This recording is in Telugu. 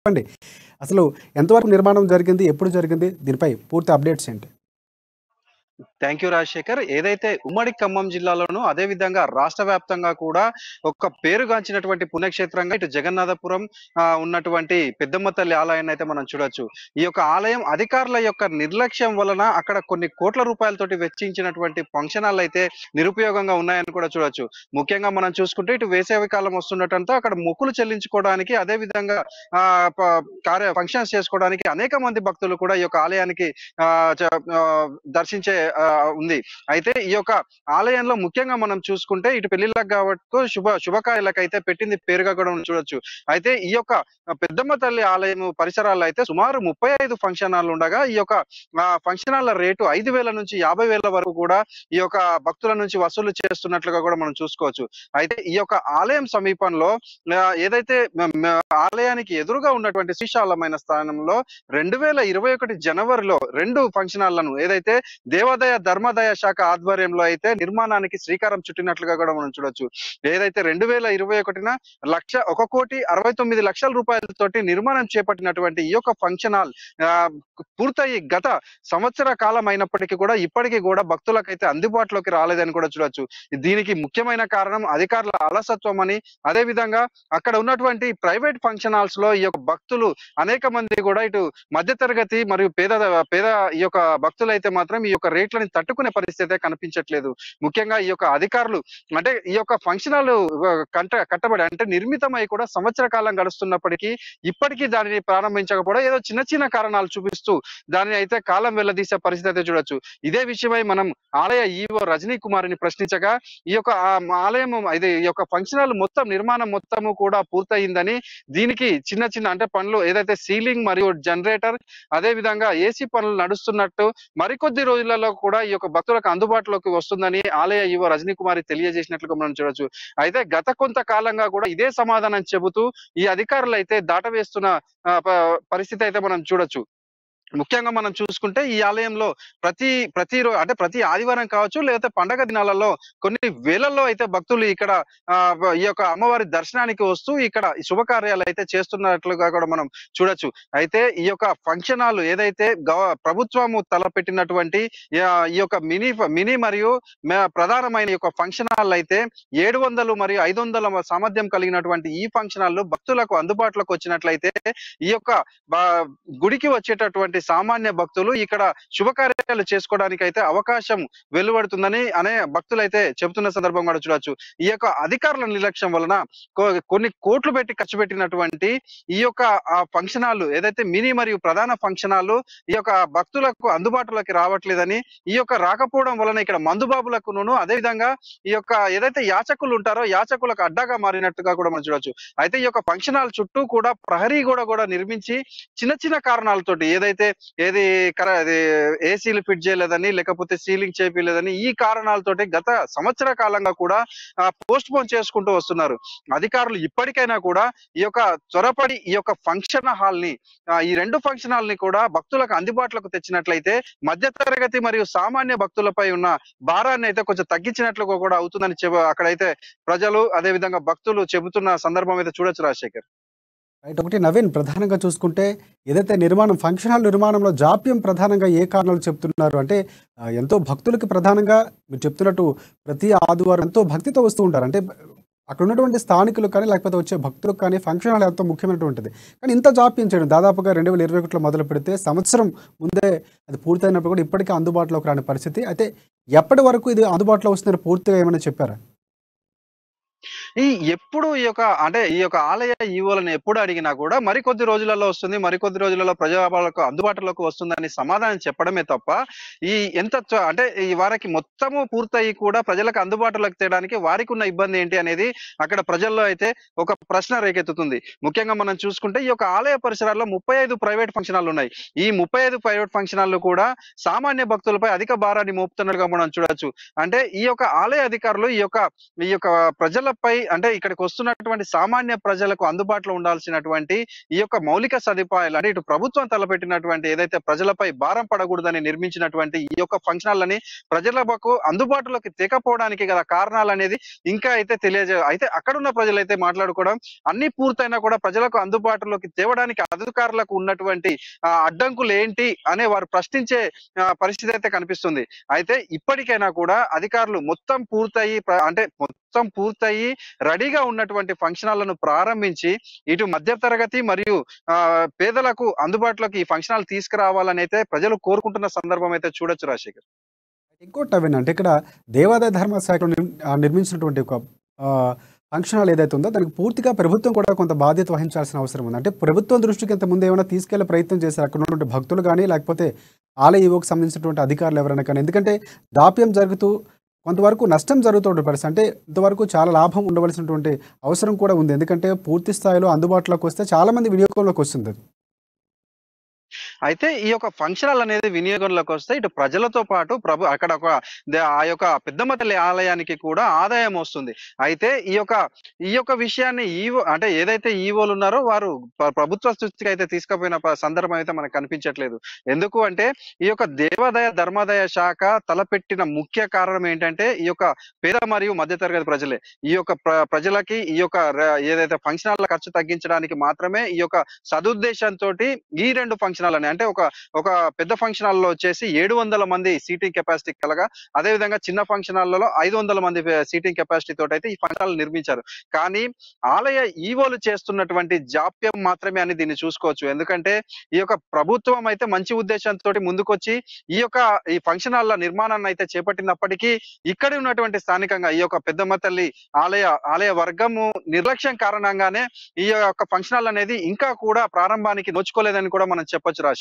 చెప్పండి. అసలు ఎంతవరకు నిర్మాణం జరిగింది? ఎప్పుడు జరిగింది? దీనిపై పూర్తి అప్డేట్స్ ఏంటి? Thank you Rajasekhar. ఏదైతే ఉమ్మడి ఖమ్మం జిల్లాలోనూ అదే విధంగా రాష్ట్ర వ్యాప్తంగా కూడా ఒక పేరుగాంచినటువంటి పుణ్యక్షేత్రంగా ఇటు జగన్నాథపురం ఉన్నటువంటి పెద్దమ్మ తల్లి ఆలయాన్ని అయితే మనం చూడొచ్చు. ఈ యొక్క ఆలయం అధికారుల యొక్క నిర్లక్ష్యం వలన అక్కడ కొన్ని కోట్ల రూపాయలతోటి వెచ్చించినటువంటి ఫంక్షన్ హాల్ అయితే నిరుపయోగంగా ఉన్నాయని కూడా చూడొచ్చు. ముఖ్యంగా మనం చూసుకుంటే ఇటు వేసవి కాలం వస్తుండటంతో అక్కడ మొక్కులు చెల్లించుకోవడానికి అదే విధంగా ఫంక్షన్స్ చేసుకోవడానికి అనేక మంది భక్తులు కూడా ఈ యొక్క ఆలయానికి దర్శించే ఉంది. అయితే ఈ యొక్క ఆలయంలో ముఖ్యంగా మనం చూసుకుంటే ఇటు పెళ్లిళ్ళకు కాబట్టి శుభకార్యాలకైతే పెట్టింది పేరుగా కూడా మనం చూడొచ్చు. అయితే ఈ యొక్క పెద్దమ్మ తల్లి ఆలయం పరిసరాల్లో అయితే సుమారు 35 ఫంక్షన్ హాల్ ఉండగా ఈ యొక్క ఫంక్షన్ హాల్ల రేటు 5,000 నుంచి 50,000 వరకు కూడా ఈ యొక్క భక్తుల నుంచి వసూలు చేస్తున్నట్లుగా కూడా మనం చూసుకోవచ్చు. అయితే ఈ యొక్క ఆలయం సమీపంలో ఏదైతే ఆలయానికి ఎదురుగా ఉన్నటువంటి శ్రీశాలమైన స్థానంలో 2021 జనవరిలో 2 ఫంక్షన్ హాల్లను ఏదైతే దేవాదాయ ధర్మాదాయ శాఖ ఆధ్వర్యంలో అయితే నిర్మాణానికి శ్రీకారం చుట్టినట్లుగా కూడా మనం చూడొచ్చు. ఏదైతే 2021న 1,69,00,000 రూపాయలతోటి నిర్మాణం చేపట్టినటువంటి ఈ యొక్క ఫంక్షన్ హాల్ పూర్తయి గత సంవత్సర కాలం అయినప్పటికీ కూడా ఇప్పటికీ కూడా భక్తులకైతే అందుబాటులోకి రాలేదని కూడా చూడొచ్చు. దీనికి ముఖ్యమైన కారణం అధికారుల అలసత్వం అని, అదే విధంగా అక్కడ ఉన్నటువంటి ప్రైవేట్ ఫంక్షన్ హాల్స్ లో ఈ యొక్క భక్తులు అనేక మంది కూడా ఇటు మధ్యతరగతి మరియు పేద ఈ యొక్క భక్తులు అయితే మాత్రం ఈ యొక్క రేట్లని తట్టుకునే పరిస్థితి కనిపించట్లేదు. ముఖ్యంగా ఈ యొక్క అధికారులు అంటే ఈ యొక్క ఫంక్షన్ హాల్ కట్టబడి అంటే నిర్మితమై కూడా సంవత్సర కాలం గడుస్తున్నప్పటికీ ఇప్పటికీ దానిని ప్రారంభించకపోవడం ఏదో చిన్న చిన్న కారణాలు చూపిస్తూ దానిని అయితే కాలం వెళ్లదీసే పరిస్థితి అయితే చూడొచ్చు. ఇదే విషయమై మనం ఆలయ ఈవో రజనీ కుమారిని ప్రశ్నించగా ఈ యొక్క ఆలయం ఈ యొక్క ఫంక్షన్ హాల్ మొత్తం నిర్మాణం మొత్తము కూడా పూర్తయిందని, దీనికి చిన్న చిన్న అంటే పనులు ఏదైతే సీలింగ్ మరియు జనరేటర్ అదే విధంగా ఏసీ పనులు నడుస్తున్నట్టు మరికొద్ది రోజులలో కూడా ఈ యొక్క భక్తులకు అందుబాటులోకి వస్తుందని ఆలయ ఈవో రజనీ కుమారి తెలియజేసినట్లుగా మనం చూడొచ్చు. అయితే గత కొంతకాలంగా కూడా ఇదే సమాధానం చెబుతూ ఈ అధికారులు అయితే దాటవేస్తున్న పరిస్థితి అయితే మనం చూడొచ్చు. ముఖ్యంగా మనం చూసుకుంటే ఈ ఆలయంలో ప్రతిరోజు అంటే ప్రతి ఆదివారం కావచ్చు లేకపోతే పండగ దినాలలో కొన్ని వేలల్లో అయితే భక్తులు ఇక్కడ ఈ యొక్క అమ్మవారి దర్శనానికి వస్తూ ఇక్కడ శుభకార్యాలు అయితే చేస్తున్నట్లుగా కూడా మనం చూడొచ్చు. అయితే ఈ యొక్క ఫంక్షన్ హాల్ ఏదైతే ప్రభుత్వము తలపెట్టినటువంటి ఈ యొక్క మినీ మరియు ప్రధానమైన యొక్క ఫంక్షన్ హాల్ అయితే 700 మరియు 500 సామర్థ్యం కలిగినటువంటి ఈ ఫంక్షన్ హాల్ భక్తులకు అందుబాటులోకి వచ్చినట్లయితే ఈ యొక్క గుడికి వచ్చేటటువంటి సామాన్య భక్తులు ఇక్కడ శుభకార్యాలు చేసుకోవడానికి అయితే అవకాశం వెలువడుతుందని భక్తులు అయితే చెబుతున్న సందర్భం కూడా చూడొచ్చు. ఈ యొక్క అధికారుల నిర్లక్ష్యం వలన కొన్ని కోట్లు పెట్టి ఖర్చు పెట్టినటువంటి ఈ యొక్క ఫంక్షన్ హాల్ ఏదైతే మినీ మరియు ప్రధాన ఫంక్షన్ హాల్ ఈ యొక్క భక్తులకు అందుబాటులోకి రావట్లేదని, ఈ యొక్క రాకపోవడం వలన ఇక్కడ మందుబాబులకు అదే విధంగా ఈ యొక్క ఏదైతే యాచకులు ఉంటారో యాచకులకు అడ్డాగా మారినట్టుగా కూడా మనం చూడొచ్చు. అయితే ఈ యొక్క ఫంక్షన్ హాల్ చుట్టూ కూడా ప్రహరీ కూడా నిర్మించి చిన్న చిన్న కారణాలతోటి ఏదైతే ఏసీలు ఫిట్ చేయలేదని లేకపోతే సీలింగ్ చేపిలేదని ఈ కారణాలతోటి గత సంవత్సర కాలంగా కూడా పోస్ట్ పోన్ చేసుకుంటూ వస్తున్నారు. అధికారులు ఇప్పటికైనా కూడా ఈ యొక్క త్వరపడి ఈ యొక్క ఫంక్షన్ హాల్ ని ఈ 2 ఫంక్షన్ హాల్ ని కూడా భక్తులకు అందుబాటులోకి తెచ్చినట్లయితే మధ్య తరగతి మరియు సామాన్య భక్తులపై ఉన్న భారాన్ని అయితే కొంచెం తగ్గించినట్లుగా కూడా అవుతుందని అక్కడైతే ప్రజలు అదే విధంగా భక్తులు చెబుతున్న సందర్భం అయితే చూడొచ్చు రాజశేఖర్. రైట్. ఒకటి నవీన్, ప్రధానంగా చూసుకుంటే ఏదైతే ఫంక్షన్ హాల్ నిర్మాణంలో జాప్యం ప్రధానంగా ఏ కారణాలు చెప్తున్నారు అంటే ఎంతో భక్తులకి ప్రధానంగా మీరు చెప్తున్నట్టు ప్రతి ఆదివారం ఎంతో భక్తితో వస్తూ ఉంటారు. అంటే అక్కడ ఉన్నటువంటి స్థానికులు కానీ లేకపోతే వచ్చే భక్తులకు కానీ ఫంక్షన్ హాల్ ఎంతో ముఖ్యమైనటువంటిది. కానీ ఇంత జాప్యం చేయడం దాదాపుగా 2021లో మొదలు పెడితే సంవత్సరం ముందే అది పూర్తయినప్పుడు కూడా ఇప్పటికీ అందుబాటులోకి రాని పరిస్థితి. అయితే ఎప్పటి వరకు ఇది అందుబాటులో వస్తుందని పూర్తిగా ఏమైనా చెప్పారా? ఎప్పుడు ఈ యొక్క ఆలయ ఈవోలను ఎప్పుడు అడిగినా కూడా మరికొద్ది రోజులలో వస్తుంది, మరికొద్ది రోజులలో ప్రజలకు అందుబాటులోకి వస్తుందని సమాధానం చెప్పడమే తప్ప అంటే ఈ వారికి మొత్తము పూర్తయి కూడా ప్రజలకు అందుబాటులోకి తేయడానికి వారికి ఉన్న ఇబ్బంది ఏంటి అనేది అక్కడ ప్రజల్లో అయితే ఒక ప్రశ్న రేకెత్తుతుంది. ముఖ్యంగా మనం చూసుకుంటే ఈ యొక్క ఆలయ పరిసరాల్లో 35 ప్రైవేట్ ఫంక్షన్ హాల్ ఉన్నాయి. ఈ 35 ప్రైవేట్ ఫంక్షన్ హాల్ కూడా సామాన్య భక్తులపై అధిక భారాన్ని మోపుతున్నట్టుగా మనం చూడొచ్చు. అంటే ఈ యొక్క ఆలయ అధికారులు ఈ యొక్క ప్రజలపై అంటే ఇక్కడికి వస్తున్నటువంటి సామాన్య ప్రజలకు అందుబాటులో ఉండాల్సినటువంటి ఈ యొక్క మౌలిక సదుపాయాలు అంటే ఇటు ప్రభుత్వం తలపెట్టినటువంటి ఏదైతే ప్రజలపై భారం పడకూడదని నిర్మించినటువంటి ఈ యొక్క ఫంక్షనాలని ప్రజలకు అందుబాటులోకి తేకపోవడానికి గల కారణాలు అనేది ఇంకా అయితే అయితే అక్కడున్న ప్రజలైతే మాట్లాడుకోవడం అన్ని పూర్తయినా కూడా ప్రజలకు అందుబాటులోకి తేవడానికి అధికారులకు ఉన్నటువంటి అడ్డంకులు ఏంటి అనే వారు ప్రశ్నించే పరిస్థితి అయితే కనిపిస్తుంది. అయితే ఇప్పటికైనా కూడా అధికారులు మొత్తం పూర్తయి రెడీగా ఉన్నటువంటి ఫంక్షన్ హాళ్లను ప్రారంభించి ఇటు మధ్య తరగతి మరియు పేదలకు అందుబాటులోకి ఈ ఫంక్షన్ హాల్ తీసుకురావాలని అయితే ప్రజలు కోరుకుంటున్న సందర్భం అయితే చూడొచ్చు రాజశేఖర్. ఇంకోటి నవీన్, అంటే ఇక్కడ దేవాదాయ ధర్మ శాఖలో నిర్మించినటువంటి ఒక ఫంక్షన్ హాల్ ఏదైతే ఉందో దానికి పూర్తిగా ప్రభుత్వం కూడా కొంత బాధ్యత వహించాల్సిన అవసరం ఉంది. అంటే ప్రభుత్వం దృష్టికి ఇంత ముందు ఏమైనా తీసుకెళ్లే ప్రయత్నం చేశారు అక్కడ ఉన్నటువంటి భక్తులు కానీ, లేకపోతే ఆలయ ఈవోకి సంబంధించినటువంటి అధికారులు ఎవరైనా కానీ? ఎందుకంటే దాప్యం జరుగుతూ కొంతవరకు నష్టం జరుగుతుండే పరిస్థితి, అంటే ఇంతవరకు చాలా లాభం ఉండవలసినటువంటి అవసరం కూడా ఉంది. ఎందుకంటే పూర్తి స్థాయిలో అందుబాటులోకి వస్తే చాలా మంది వినియోగంలోకి వస్తుంది. అయితే ఈ యొక్క ఫంక్షన్ హాల్ అనేది వినియోగంలోకి వస్తే ఇటు ప్రజలతో పాటు అక్కడ ఒక ఆ యొక్క పెద్దమ్మ తల్లి ఆలయానికి కూడా ఆదాయం వస్తుంది. అయితే ఈ యొక్క విషయాన్ని అంటే ఏదైతే ఈవోలు ఉన్నారో వారు ప్రభుత్వ దృష్టికి అయితే తీసుకుపోయిన సందర్భం అయితే మనకు కనిపించట్లేదు. ఎందుకు అంటే ఈ యొక్క దేవాదాయ ధర్మాదాయ శాఖ తలపెట్టిన ముఖ్య కారణం ఏంటంటే ఈ యొక్క పేద మరియు మధ్యతరగతి ప్రజలే. ఈ యొక్క ప్రజలకి ఈ యొక్క ఏదైతే ఫంక్షన్ హాల్ ఖర్చు తగ్గించడానికి మాత్రమే ఈ యొక్క సదుద్దేశంతో ఈ రెండు ఫంక్షన్ హాల్ అంటే ఒక పెద్ద ఫంక్షన్ హాల్లో వచ్చేసి 700 మంది సీటింగ్ కెపాసిటీ కలగా, అదే విధంగా చిన్న ఫంక్షన్ హాల్లో 500 మంది సీటింగ్ కెపాసిటీ తోటి అయితే ఈ ఫంక్షన్ హాల్ నిర్మించారు. కానీ ఆలయ ఈవోలు చేస్తున్నటువంటి జాప్యం మాత్రమే అని దీన్ని చూసుకోవచ్చు. ఎందుకంటే ఈ యొక్క ప్రభుత్వం అయితే మంచి ఉద్దేశంతో ముందుకొచ్చి ఈ ఫంక్షన్ హాల్ల నిర్మాణాన్ని అయితే చేపట్టినప్పటికీ ఇక్కడ ఉన్నటువంటి స్థానికంగా ఈ యొక్క పెద్దమ్మ తల్లి ఆలయ వర్గము నిర్లక్ష్యం కారణంగానే ఈ యొక్క ఫంక్షన్ హాల్ అనేది ఇంకా కూడా ప్రారంభానికి నోచుకోలేదని కూడా మనం చెప్పొచ్చు రాజశేఖర్.